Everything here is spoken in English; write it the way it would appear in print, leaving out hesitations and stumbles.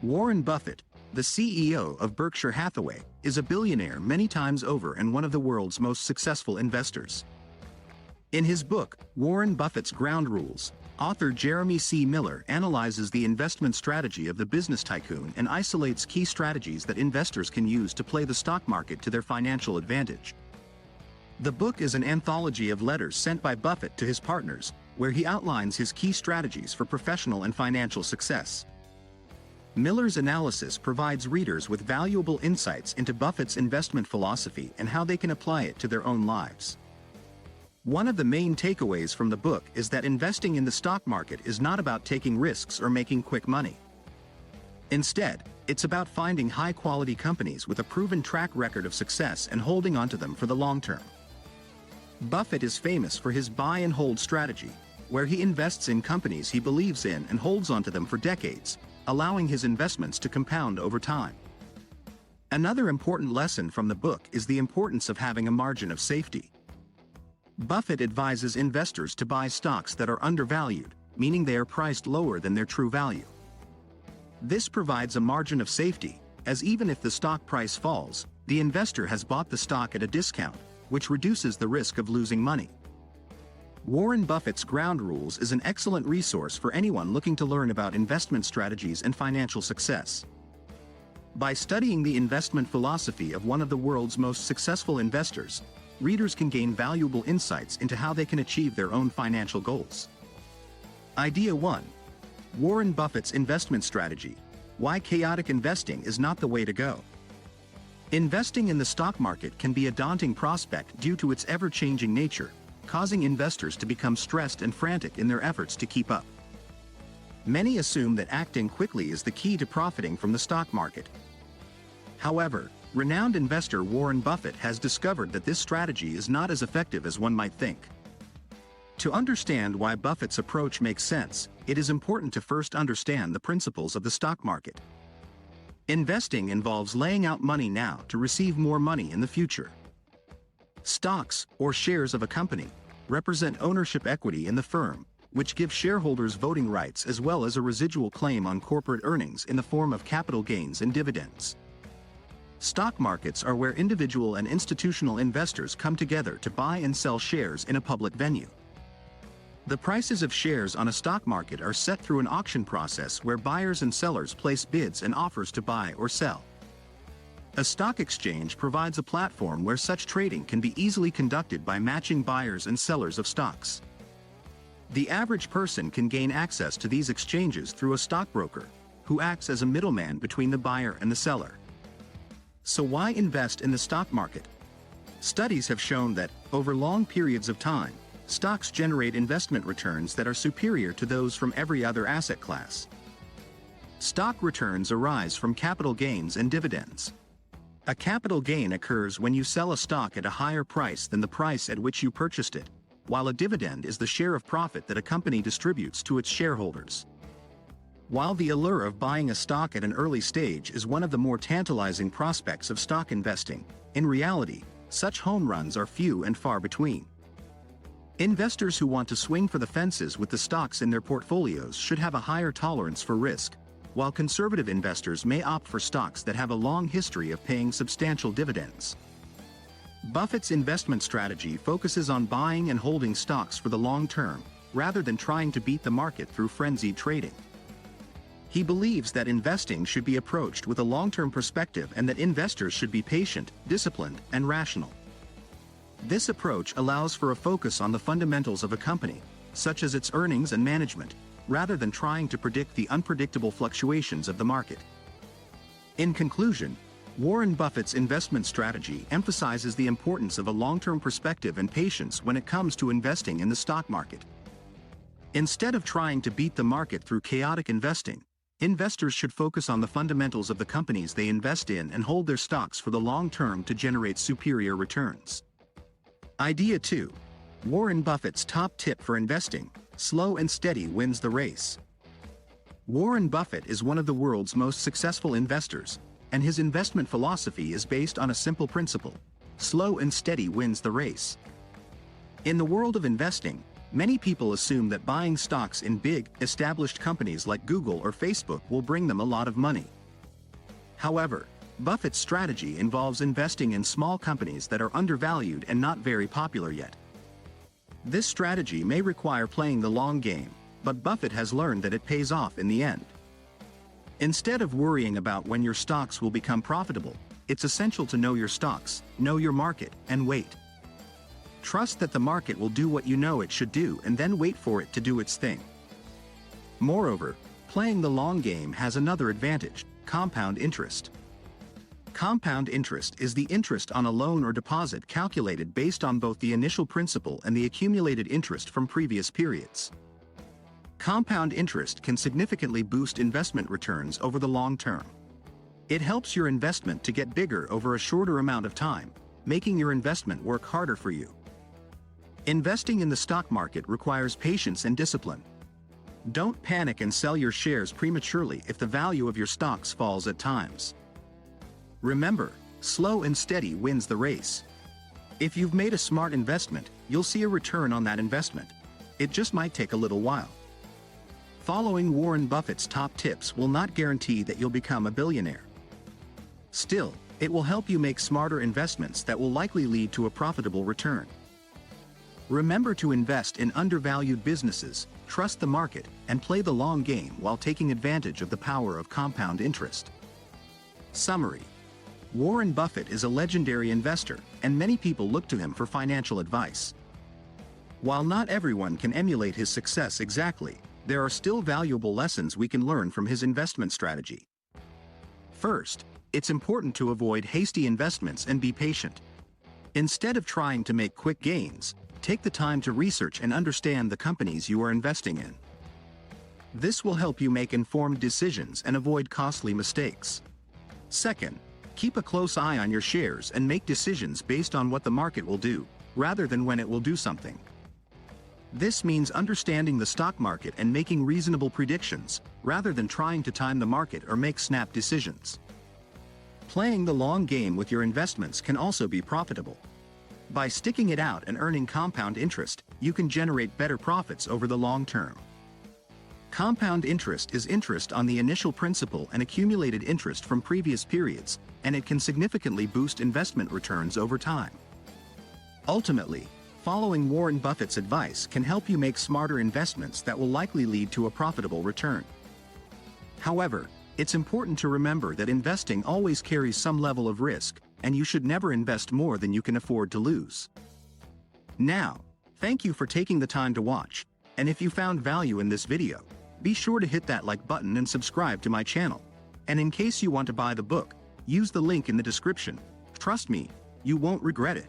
Warren Buffett, the CEO of Berkshire-Hathaway, is a billionaire many times over and one of the world's most successful investors. In his book, Warren Buffett's Ground Rules, author Jeremy C. Miller analyzes the investment strategy of the business tycoon and isolates key strategies that investors can use to play the stock market to their financial advantage. The book is an anthology of letters sent by Buffett to his partners, where he outlines his key strategies for professional and financial success. Miller's analysis provides readers with valuable insights into Buffett's investment philosophy and how they can apply it to their own lives. One of the main takeaways from the book is that investing in the stock market is not about taking risks or making quick money. Instead, it's about finding high-quality companies with a proven track record of success and holding onto them for the long term. Buffett is famous for his buy-and-hold strategy, where he invests in companies he believes in and holds onto them for decades, allowing his investments to compound over time. Another important lesson from the book is the importance of having a margin of safety. Buffett advises investors to buy stocks that are undervalued, meaning they are priced lower than their true value. This provides a margin of safety, as even if the stock price falls, the investor has bought the stock at a discount, which reduces the risk of losing money. Warren Buffett's Ground Rules is an excellent resource for anyone looking to learn about investment strategies and financial success. By studying the investment philosophy of one of the world's most successful investors, readers can gain valuable insights into how they can achieve their own financial goals. Idea 1. Warren Buffett's investment strategy: why chaotic investing is not the way to go. Investing in the stock market can be a daunting prospect due to its ever-changing nature, causing investors to become stressed and frantic in their efforts to keep up. Many assume that acting quickly is the key to profiting from the stock market. However, renowned investor Warren Buffett has discovered that this strategy is not as effective as one might think. To understand why Buffett's approach makes sense, it is important to first understand the principles of the stock market. Investing involves laying out money now to receive more money in the future. Stocks, or shares of a company, represent ownership equity in the firm, which gives shareholders voting rights as well as a residual claim on corporate earnings in the form of capital gains and dividends. Stock markets are where individual and institutional investors come together to buy and sell shares in a public venue. The prices of shares on a stock market are set through an auction process where buyers and sellers place bids and offers to buy or sell. A stock exchange provides a platform where such trading can be easily conducted by matching buyers and sellers of stocks. The average person can gain access to these exchanges through a stockbroker, who acts as a middleman between the buyer and the seller. So why invest in the stock market? Studies have shown that, over long periods of time, stocks generate investment returns that are superior to those from every other asset class. Stock returns arise from capital gains and dividends. A capital gain occurs when you sell a stock at a higher price than the price at which you purchased it, while a dividend is the share of profit that a company distributes to its shareholders. While the allure of buying a stock at an early stage is one of the more tantalizing prospects of stock investing, in reality, such home runs are few and far between. Investors who want to swing for the fences with the stocks in their portfolios should have a higher tolerance for risk, while conservative investors may opt for stocks that have a long history of paying substantial dividends. Buffett's investment strategy focuses on buying and holding stocks for the long term, rather than trying to beat the market through frenzied trading. He believes that investing should be approached with a long-term perspective and that investors should be patient, disciplined, and rational. This approach allows for a focus on the fundamentals of a company, such as its earnings and management, rather than trying to predict the unpredictable fluctuations of the market. In conclusion, Warren Buffett's investment strategy emphasizes the importance of a long-term perspective and patience when it comes to investing in the stock market. Instead of trying to beat the market through chaotic investing, investors should focus on the fundamentals of the companies they invest in and hold their stocks for the long term to generate superior returns. Idea 2. Warren Buffett's top tip for investing: slow and steady wins the race. Warren Buffett is one of the world's most successful investors, and his investment philosophy is based on a simple principle: slow and steady wins the race. In the world of investing, Many people assume that buying stocks in big, established companies like Google or Facebook will bring them a lot of money. However, Buffett's strategy involves investing in small companies that are undervalued and not very popular yet. This strategy may require playing the long game, but Buffett has learned that it pays off in the end. Instead of worrying about when your stocks will become profitable, it's essential to know your stocks, know your market, and wait. Trust that the market will do what you know it should do and then wait for it to do its thing. Moreover, playing the long game has another advantage: compound interest. Compound interest is the interest on a loan or deposit calculated based on both the initial principal and the accumulated interest from previous periods. Compound interest can significantly boost investment returns over the long term. It helps your investment to get bigger over a shorter amount of time, making your investment work harder for you. Investing in the stock market requires patience and discipline. Don't panic and sell your shares prematurely if the value of your stocks falls at times. Remember, slow and steady wins the race. If you've made a smart investment, you'll see a return on that investment. It just might take a little while. Following Warren Buffett's top tips will not guarantee that you'll become a billionaire. Still, it will help you make smarter investments that will likely lead to a profitable return. Remember to invest in undervalued businesses, trust the market, and play the long game while taking advantage of the power of compound interest. Summary: Warren Buffett is a legendary investor, and many people look to him for financial advice. While not everyone can emulate his success exactly, there are still valuable lessons we can learn from his investment strategy. First, it's important to avoid hasty investments and be patient. Instead of trying to make quick gains, take the time to research and understand the companies you are investing in. This will help you make informed decisions and avoid costly mistakes. Second, keep a close eye on your shares and make decisions based on what the market will do, rather than when it will do something. This means understanding the stock market and making reasonable predictions, rather than trying to time the market or make snap decisions. Playing the long game with your investments can also be profitable. By sticking it out and earning compound interest, you can generate better profits over the long term. Compound interest is interest on the initial principal and accumulated interest from previous periods, and it can significantly boost investment returns over time. Ultimately, following Warren Buffett's advice can help you make smarter investments that will likely lead to a profitable return. However, it's important to remember that investing always carries some level of risk, and you should never invest more than you can afford to lose. Now, thank you for taking the time to watch, and if you found value in this video, be sure to hit that like button and subscribe to my channel. And in case you want to buy the book, use the link in the description. Trust me, you won't regret it.